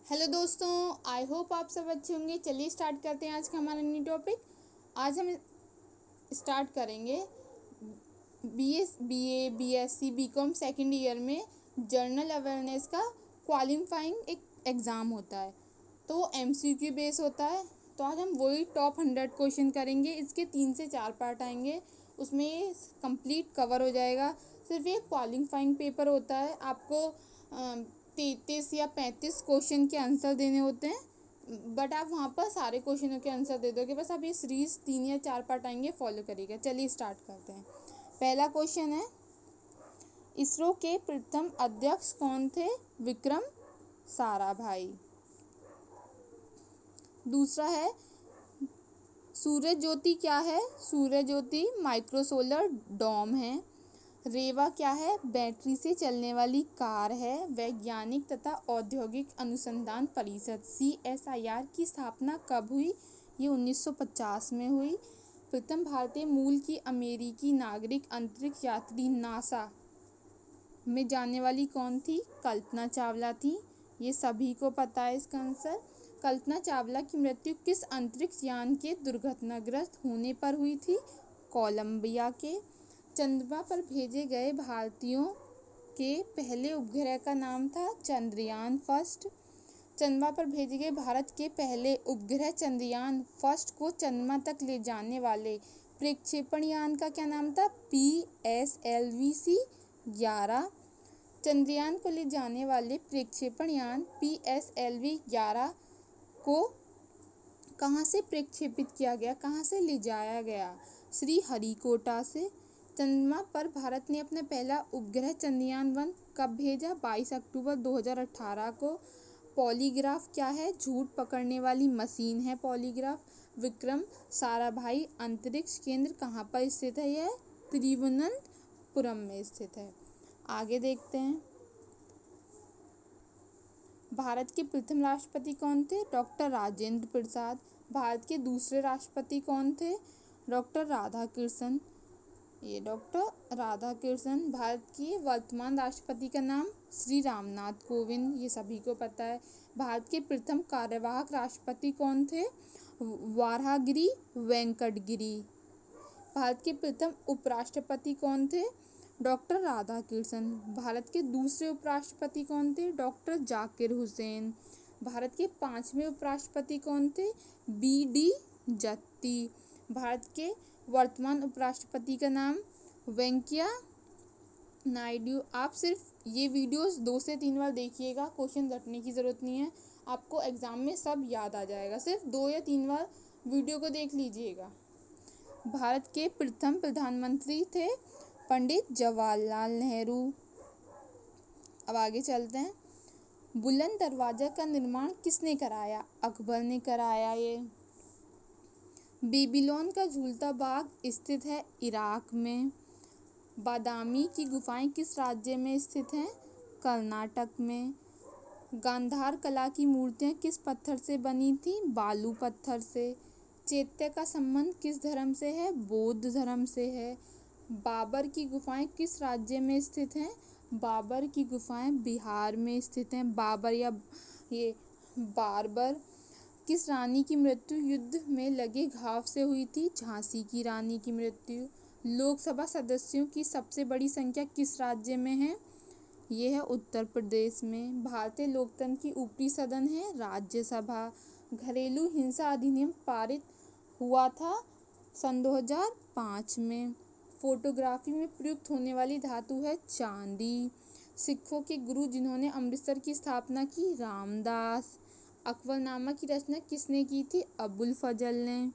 Hello दोस्तों, I hope आप सब अच्छे होंगे। चलिए स्टार्ट करते हैं आज का हमारा न्यू टॉपिक। आज हम स्टार्ट करेंगे BA BSc BCom second year में जर्नल अवेयरनेस का क्वालिफाइंग एक एग्ज़ाम होता है। तो वो एमसीक्यू बेस होता है। तो आज हम वही टॉप 100 क्वेश्चन करेंगे। इसके 3 से 4 पार्ट आएंगे, उसमें ये कंप्लीट कवर हो जाएगा। सिर्फ ये क्वालिफाइंग पेपर होता है। आपको 33 या 35 क्वेश्चन के आंसर देने होते हैं, बट आप वहाँ पर सारे क्वेश्चनों के आंसर दे दोगे। बस आप ये सीरीज 3 या 4 पार्ट आएंगे, फॉलो करिएगा। चलिए स्टार्ट करते हैं। पहला क्वेश्चन है, इसरो के प्रथम अध्यक्ष कौन थे? विक्रम साराभाई। दूसरा है, सूर्य ज्योति क्या है? सूर्य ज्योति माइक्रोसोलर डोम है। रेवा क्या है? बैटरी से चलने वाली कार है। वैज्ञानिक तथा औद्योगिक अनुसंधान परिषद CSIR की स्थापना कब हुई? ये 1950 में हुई। प्रथम भारतीय मूल की अमेरिकी नागरिक अंतरिक्ष यात्री नासा में जाने वाली कौन थी? कल्पना चावला थी। ये सभी को पता है इसका आंसर। कल्पना चावला की मृत्यु किस अंतरिक्ष यान के दुर्घटनाग्रस्त होने पर हुई थी? कोलंबिया के। चंद्रमा पर भेजे गए भारतीयों के पहले उपग्रह का नाम था चंद्रयान फर्स्ट। चंद्रमा पर भेजे गए भारत के पहले उपग्रह चंद्रयान फर्स्ट को चंद्रमा तक ले जाने वाले प्रक्षेपण यान का क्या नाम था? PSLV-11। चंद्रयान को ले जाने वाले प्रक्षेपण यान PSLV-11 को कहाँ से प्रक्षेपित किया गया, कहाँ से ले जाया गया? श्रीहरिकोटा से। चंद्रमा पर भारत ने अपना पहला उपग्रह चंद्रयान-1 कब भेजा? 22 अक्टूबर 2018 को। पॉलीग्राफ क्या है? झूठ पकड़ने वाली मशीन है पॉलीग्राफ। विक्रम साराभाई अंतरिक्ष केंद्र कहाँ पर स्थित है? यह तिरुवनंतपुरम में स्थित है। आगे देखते हैं, भारत के प्रथम राष्ट्रपति कौन थे? डॉक्टर राजेंद्र प्रसाद। भारत के दूसरे राष्ट्रपति कौन थे? डॉक्टर राधाकृष्णन। ये डॉक्टर राधाकृष्णन। भारत के वर्तमान राष्ट्रपति का नाम श्री रामनाथ कोविंद। ये सभी को पता है। भारत के प्रथम कार्यवाहक राष्ट्रपति कौन थे? वाराहगिरी वेंकटगिरी। भारत के प्रथम उपराष्ट्रपति कौन थे? डॉक्टर राधाकृष्णन। भारत के दूसरे उपराष्ट्रपति कौन थे? डॉक्टर जाकिर हुसैन। भारत के 5वें उपराष्ट्रपति कौन थे? BD जत्ती। भारत के वर्तमान उपराष्ट्रपति का नाम वेंकैया नायडू। आप सिर्फ ये वीडियोस 2 से 3 बार देखिएगा, क्वेश्चन रटने की ज़रूरत नहीं है, आपको एग्ज़ाम में सब याद आ जाएगा। सिर्फ 2 या 3 बार वीडियो को देख लीजिएगा। भारत के प्रथम प्रधानमंत्री थे पंडित जवाहरलाल नेहरू। अब आगे चलते हैं, बुलंद दरवाजा का निर्माण किसने कराया? अकबर ने कराया। ये बेबीलोन का झूलता बाग स्थित है इराक में। बादामी की गुफाएं किस राज्य में स्थित हैं? कर्नाटक में। गांधार कला की मूर्तियां किस पत्थर से बनी थी? बालू पत्थर से। चैत्य का संबंध किस धर्म से है? बौद्ध धर्म से है। बाबर की गुफाएं किस राज्य में स्थित हैं? बाबर की गुफाएं बिहार में स्थित हैं। बाबर या ये बारबर। किस रानी की मृत्यु युद्ध में लगे घाव से हुई थी? झांसी की रानी की मृत्यु। लोकसभा सदस्यों की सबसे बड़ी संख्या किस राज्य में है? ये है उत्तर प्रदेश में। भारतीय लोकतंत्र की ऊपरी सदन है राज्यसभा। घरेलू हिंसा अधिनियम पारित हुआ था सन 2005 में। फोटोग्राफी में प्रयुक्त होने वाली धातु है चांदी। सिखों के गुरु जिन्होंने अमृतसर की स्थापना की? रामदास। अकबरनामा की रचना किसने की थी? अबुल फजल ने।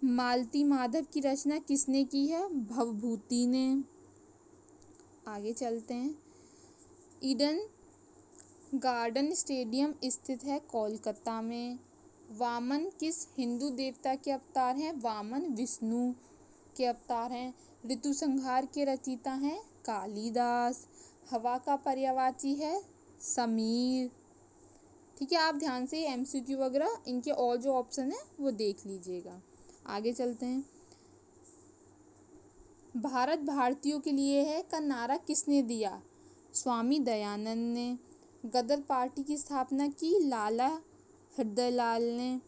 मालती माधव की रचना किसने की है? भवभूति ने। आगे चलते हैं, ईडन गार्डन स्टेडियम स्थित है कोलकाता में। वामन किस हिंदू देवता के अवतार हैं? वामन विष्णु के अवतार हैं। ऋतु संहार के रचयिता हैं कालिदास। हवा का पर्यायवाची है समीर। ठीक है, आप ध्यान से MCQ वगैरह इनके और जो ऑप्शन है वो देख लीजिएगा। आगे चलते हैं, भारत भारतीयों के लिए है का नारा किसने दिया? स्वामी दयानंद ने। गदर पार्टी की स्थापना की लाला हृदयलाल ने।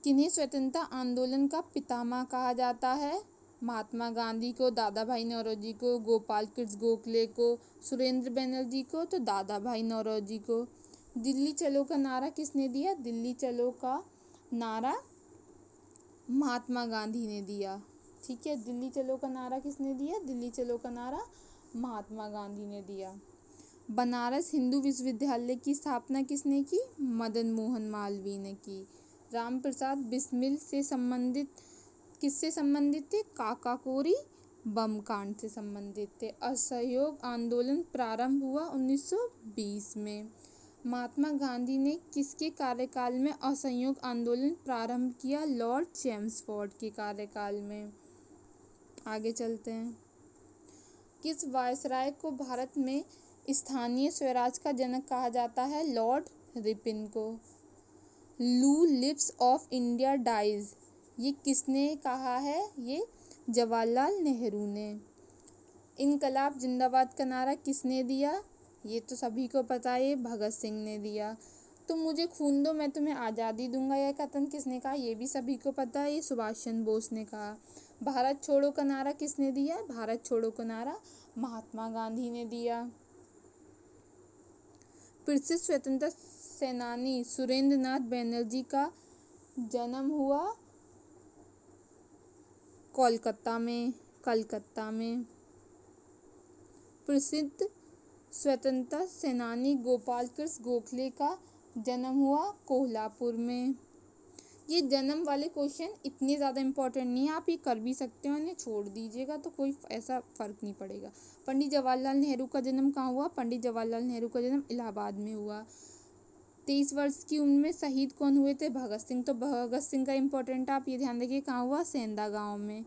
किन्हें स्वतंत्रता आंदोलन का पितामह कहा जाता है? महात्मा गांधी को, दादा भाई नौरोजी को, गोपाल कृष्ण गोखले को, सुरेंद्र बनर्जी को, तो दादा भाई नौरोजी को। दिल्ली चलो का नारा किसने दिया? दिल्ली चलो का नारा महात्मा गांधी ने दिया। ठीक है, दिल्ली चलो का नारा किसने दिया? दिल्ली चलो का नारा महात्मा गांधी ने दिया। बनारस हिंदू विश्वविद्यालय की स्थापना किसने की? मदन मोहन मालवीय ने की। राम प्रसाद बिस्मिल से संबंधित किससे संबंधित थे? काकाकोरी बम कांड से संबंधित थे। असहयोग आंदोलन प्रारंभ हुआ 1920 में। महात्मा गांधी ने किसके कार्यकाल में असहयोग आंदोलन प्रारंभ किया? लॉर्ड चेम्सफोर्ड के कार्यकाल में। आगे चलते हैं। किस वायसराय को भारत में स्थानीय स्वराज का जनक कहा जाता है? लॉर्ड रिपन को। लू लिप्स ऑफ इंडिया डाइज, ये किसने कहा है? ये जवाहरलाल नेहरू ने। इनकलाब जिंदाबाद का नारा किसने दिया? ये तो सभी को पता है, भगत सिंह ने दिया। तुम मुझे खून दो मैं तुम्हें आज़ादी दूंगा, यह कथन किसने कहा? ये भी सभी को पता है, ये सुभाष चंद्र बोस ने कहा। भारत छोड़ो का नारा किसने दिया? भारत छोड़ो का नारा महात्मा गांधी ने दिया। प्रसिद्ध स्वतंत्रता सेनानी सुरेंद्र नाथ बनर्जी का जन्म हुआ कलकत्ता में। प्रसिद्ध स्वतंत्रता सेनानी गोपाल कृष्ण गोखले का जन्म हुआ कोल्हापुर में। ये जन्म वाले क्वेश्चन इतने ज़्यादा इम्पोर्टेंट नहीं है, आप ये कर भी सकते हो, इन्हें छोड़ दीजिएगा तो कोई ऐसा फ़र्क नहीं पड़ेगा। पंडित जवाहरलाल नेहरू का जन्म कहाँ हुआ? पंडित जवाहरलाल नेहरू का जन्म इलाहाबाद में हुआ। 23 वर्ष की उम्र में शहीद कौन हुए थे? भगत सिंह। तो भगत सिंह का इम्पोर्टेंट आप ये ध्यान रखिए, कहाँ हुआ? सेंधा गांव में।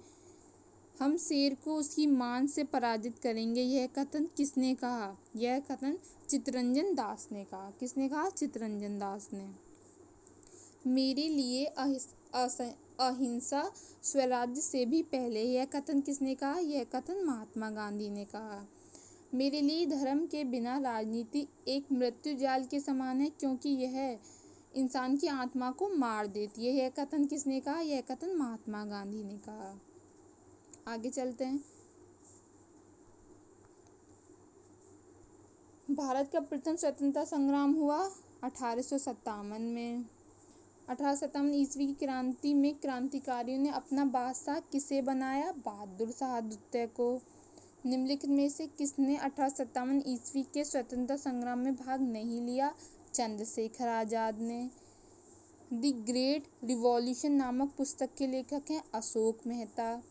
हम शेर को उसकी मान से पराजित करेंगे, यह कथन किसने कहा? यह कथन चित्तरंजन दास ने कहा। किसने कहा? चित्तरंजन दास ने। मेरे लिए अहिंसा स्वराज्य से भी पहले, यह कथन किसने कहा? यह कथन महात्मा गांधी ने कहा। मेरे लिए धर्म के बिना राजनीति एक मृत्यु जाल के समान है, क्योंकि यह इंसान की आत्मा को मार देती है, यह कथन किसने कहा? यह कथन महात्मा गांधी ने कहा। आगे चलते हैं। भारत का प्रथम स्वतंत्रता संग्राम हुआ 1857 में। 1857 ईस्वी की क्रांति में क्रांतिकारियों ने अपना बादशाह किसे बनाया? बहादुर शाह द्वितीय को। निम्नलिखित में से किसने 1857 ईस्वी के स्वतंत्रता संग्राम में भाग नहीं लिया? चंद्रशेखर आजाद ने। द ग्रेट रिवॉल्यूशन नामक पुस्तक के लेखक हैं अशोक मेहता।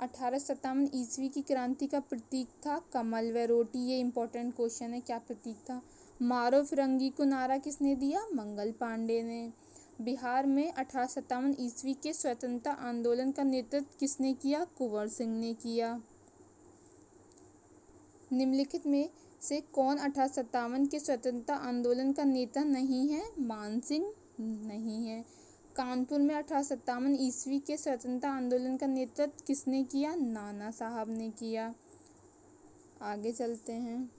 1857 ईस्वी की क्रांति का प्रतीक था कमल व रोटी। ये इंपॉर्टेंट क्वेश्चन है, क्या प्रतीक था? मारो फिरंगी को नारा किसने दिया? मंगल पांडे ने। बिहार में 1857 ईस्वी के स्वतंत्रता आंदोलन का नेतृत्व किसने किया? कुंवर सिंह ने किया। निम्नलिखित में से कौन 1857 के स्वतंत्रता आंदोलन का नेता नहीं है? मान सिंह नहीं है। कानपुर में 1857 ईस्वी के स्वतंत्रता आंदोलन का नेतृत्व किसने किया? नाना साहब ने किया। आगे चलते हैं।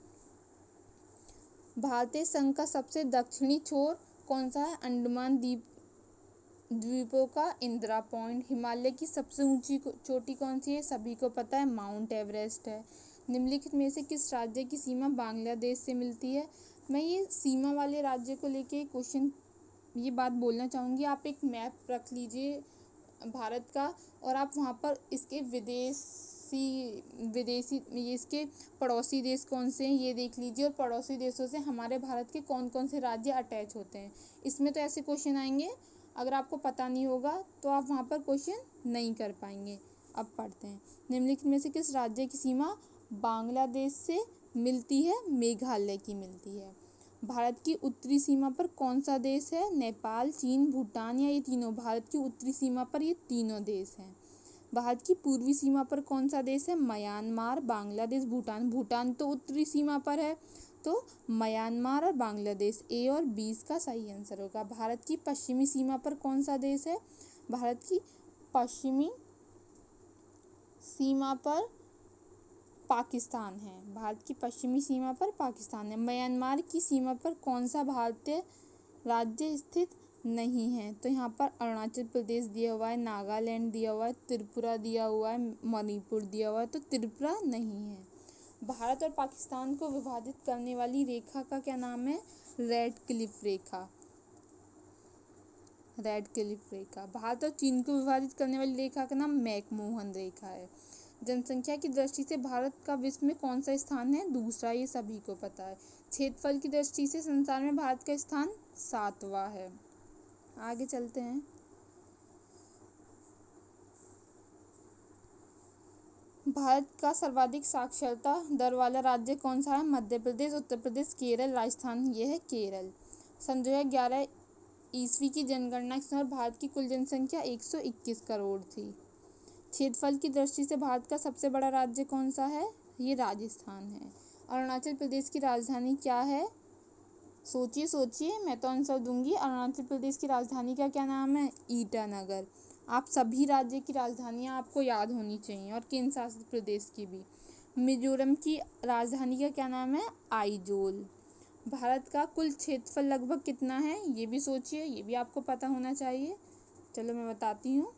भारतीय संघ का सबसे दक्षिणी छोर कौन सा है? अंडमान द्वीपों का इंदिरा पॉइंट। हिमालय की सबसे ऊंची चोटी कौन सी है? सभी को पता है, माउंट एवरेस्ट है। निम्नलिखित में से किस राज्य की सीमा बांग्लादेश से मिलती है? मैं ये सीमा वाले राज्य को लेके क्वेश्चन ये बात बोलना चाहूँगी। आप एक मैप रख लीजिए भारत का, और आप वहाँ पर इसके विदेशी इसके पड़ोसी देश कौन से हैं ये देख लीजिए, और पड़ोसी देशों से हमारे भारत के कौन कौन से राज्य अटैच होते हैं। इसमें तो ऐसे क्वेश्चन आएंगे, अगर आपको पता नहीं होगा तो आप वहाँ पर क्वेश्चन नहीं कर पाएंगे। अब पढ़ते हैं। निम्नलिखित में से किस राज्य की सीमा बांग्लादेश से मिलती है? मेघालय की मिलती है। भारत की उत्तरी सीमा पर कौन सा देश है? नेपाल, चीन, भूटान या ये तीनों? भारत की उत्तरी सीमा पर ये तीनों देश हैं। भारत की पूर्वी सीमा पर कौन सा देश है? म्यांमार, बांग्लादेश, भूटान। भूटान तो उत्तरी सीमा पर है, तो म्यांमार और बांग्लादेश। ए और बी इसका सही आंसर होगा। भारत की पश्चिमी सीमा पर कौन सा देश है? भारत की पश्चिमी सीमा पर पाकिस्तान है। भारत की पश्चिमी सीमा पर पाकिस्तान है। म्यांमार की सीमा पर कौन सा भारतीय राज्य स्थित नहीं है? तो यहाँ पर अरुणाचल प्रदेश दिया हुआ है, नागालैंड दिया हुआ है, त्रिपुरा दिया हुआ है, मणिपुर दिया हुआ है, तो त्रिपुरा नहीं है। भारत और पाकिस्तान को विभाजित करने वाली रेखा का क्या नाम है? रेड क्लिफ रेखा। रेड क्लिफ रेखा। भारत और चीन को विभाजित करने वाली रेखा का नाम मैकमोहन रेखा है। जनसंख्या की दृष्टि से भारत का विश्व में कौन सा स्थान है? दूसरा, ये सभी को पता है। क्षेत्रफल की दृष्टि से संसार में भारत का स्थान 7वां है। आगे चलते हैं। भारत का सर्वाधिक साक्षरता दर वाला राज्य कौन सा है? मध्य प्रदेश, उत्तर प्रदेश, केरल, राजस्थान। यह है केरल। सन 2011 ईस्वी की जनगणना के समय भारत की कुल जनसंख्या 121 करोड़ थी। क्षेत्रफल की दृष्टि से भारत का सबसे बड़ा राज्य कौन सा है? ये राजस्थान है। अरुणाचल प्रदेश की राजधानी क्या है? सोचिए सोचिए, मैं तो आंसर दूंगी। अरुणाचल प्रदेश की राजधानी का क्या नाम है? ईटानगर। आप सभी राज्य की राजधानियां आपको याद होनी चाहिए, और केंद्र शासित प्रदेश की भी। मिजोरम की राजधानी का क्या नाम है? आइजोल। भारत का कुल क्षेत्रफल लगभग कितना है? ये भी सोचिए, ये भी आपको पता होना चाहिए। चलो मैं बताती हूँ।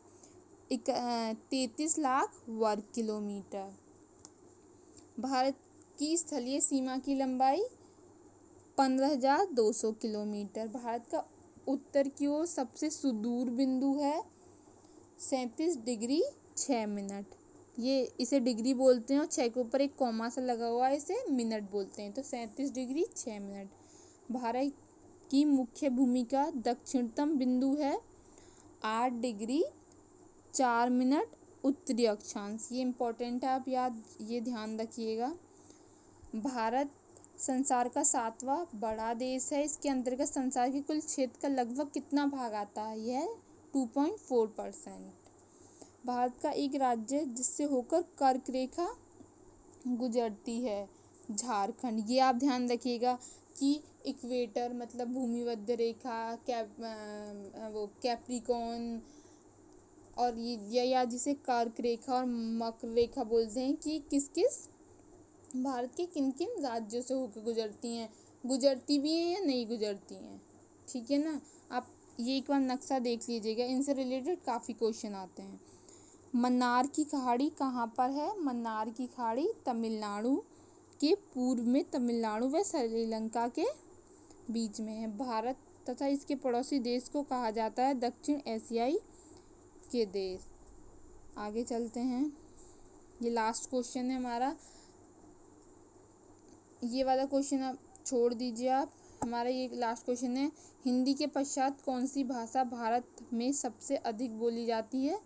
33 लाख वर्ग किलोमीटर। भारत की स्थलीय सीमा की लंबाई 15,200 किलोमीटर। भारत का उत्तर की ओर सबसे सुदूर बिंदु है 37 डिग्री 6 मिनट। ये इसे डिग्री बोलते हैं, और 6 के ऊपर एक कॉमा सा लगा हुआ है, इसे मिनट बोलते हैं। तो 37 डिग्री 6 मिनट। भारत की मुख्य भूमि का दक्षिणतम बिंदु है 8 डिग्री 4 मिनट उत्तरी अक्षांश। ये इम्पोर्टेंट है, आप ये ध्यान रखिएगा। भारत संसार का 7वां बड़ा देश है। इसके अंतर्गत संसार के कुल क्षेत्र का लगभग कितना भाग आता है? यह 2.4%। भारत का एक राज्य जिससे होकर कर्क रेखा गुजरती है, झारखंड। ये आप ध्यान रखिएगा कि इक्वेटर मतलब भूमध्य रेखा, कैप्रिकॉर्न, और ये या जिसे कर्क रेखा और मकर रेखा बोलते हैं, कि किस किस भारत के किन किन राज्यों से होकर गुजरती हैं। गुजरती भी हैं या नहीं गुजरती हैं, ठीक है ना। आप ये एक बार नक्शा देख लीजिएगा, इनसे रिलेटेड काफ़ी क्वेश्चन आते हैं। मन्नार की खाड़ी कहाँ पर है? मन्नार की खाड़ी तमिलनाडु के पूर्व में, तमिलनाडु व श्रीलंका के बीच में है। भारत तथा इसके पड़ोसी देश को कहा जाता है दक्षिण एशियाई के देश। आगे चलते हैं। ये लास्ट क्वेश्चन है हमारा। ये वाला क्वेश्चन आप छोड़ दीजिए। आप हमारा ये लास्ट क्वेश्चन है। हिंदी के पश्चात कौन सी भाषा भारत में सबसे अधिक बोली जाती है?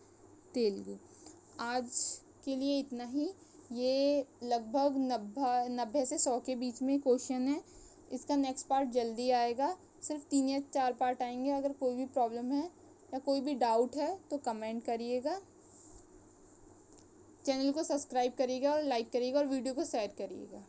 तेलुगु। आज के लिए इतना ही। ये लगभग 90 से 100 के बीच में क्वेश्चन है। इसका नेक्स्ट पार्ट जल्दी आएगा। सिर्फ 3 या 4 पार्ट आएंगे। अगर कोई भी प्रॉब्लम है या कोई भी डाउट है तो कमेंट करिएगा। चैनल को सब्सक्राइब करिएगा और लाइक करिएगा और वीडियो को शेयर करिएगा।